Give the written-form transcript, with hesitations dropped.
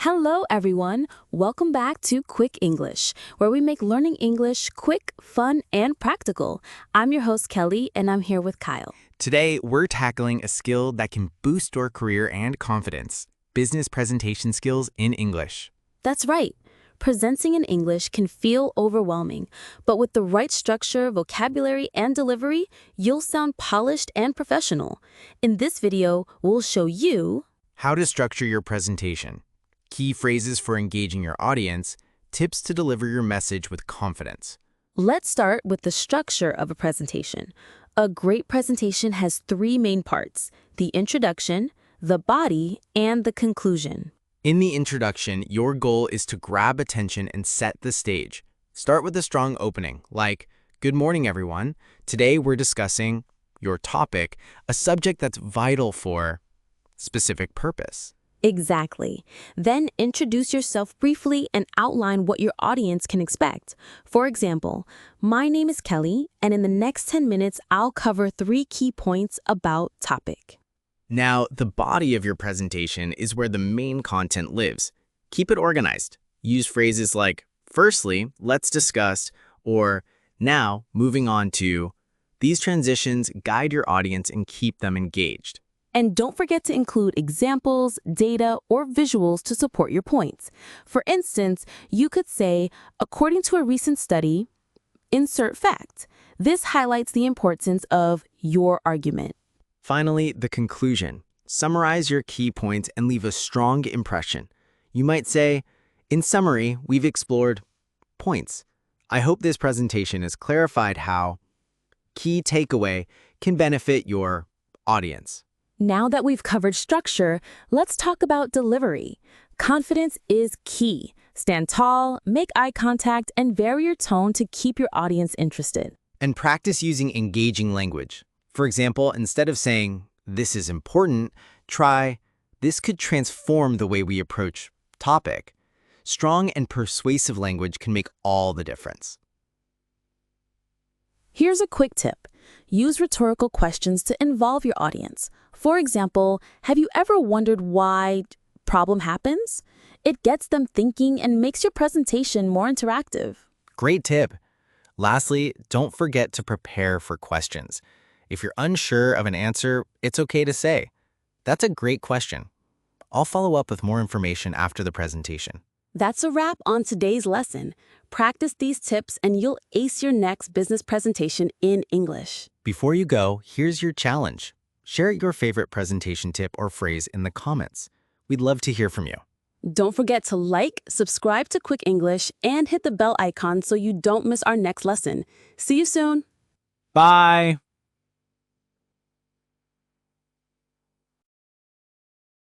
Hello, everyone. Welcome back to Quick English, where we make learning English quick, fun, and practical. I'm your host, Kelly, and I'm here with Kyle. Today, we're tackling a skill that can boost your career and confidence, business presentation skills in English. That's right. Presenting in English can feel overwhelming, but with the right structure, vocabulary, and delivery, you'll sound polished and professional. In this video, we'll show you How to structure your presentation, key phrases for engaging your audience, tips to deliver your message with confidence. Let's start with the structure of a presentation. A great presentation has three main parts: the introduction, the body, and the conclusion. In the introduction, your goal is to grab attention and set the stage. Start with a strong opening, like, "Good morning, everyone. Today we're discussing your topic, a subject that's vital for specific purpose." Exactly. Then introduce yourself briefly and outline what your audience can expect. For example, my name is Kelly, and in the next 10 minutes, I'll cover 3 key points about topic. Now, the body of your presentation is where the main content lives. Keep it organized. Use phrases like, "Firstly, let's discuss," or "Now, moving on to." These transitions guide your audience and keep them engaged. And don't forget to include examples, data, or visuals to support your points. For instance, you could say, according to a recent study, insert fact. This highlights the importance of your argument. Finally, the conclusion. Summarize your key points and leave a strong impression. You might say, "In summary, we've explored points. I hope this presentation has clarified how key takeaway can benefit your audience." Now that we've covered structure, let's talk about delivery. Confidence is key. Stand tall, make eye contact, and vary your tone to keep your audience interested. And practice using engaging language. For example, instead of saying, "This is important," try, "This could transform the way we approach topic." Strong and persuasive language can make all the difference. Here's a quick tip. Use rhetorical questions to involve your audience. For example, have you ever wondered why problem happens? It gets them thinking and makes your presentation more interactive. Great tip. Lastly, don't forget to prepare for questions. If you're unsure of an answer, it's okay to say, "That's a great question. I'll follow up with more information after the presentation." That's a wrap on today's lesson. Practice these tips and you'll ace your next business presentation in English. Before you go, here's your challenge. Share your favorite presentation tip or phrase in the comments. We'd love to hear from you. Don't forget to like, subscribe to Quick English, and hit the bell icon so you don't miss our next lesson. See you soon. Bye!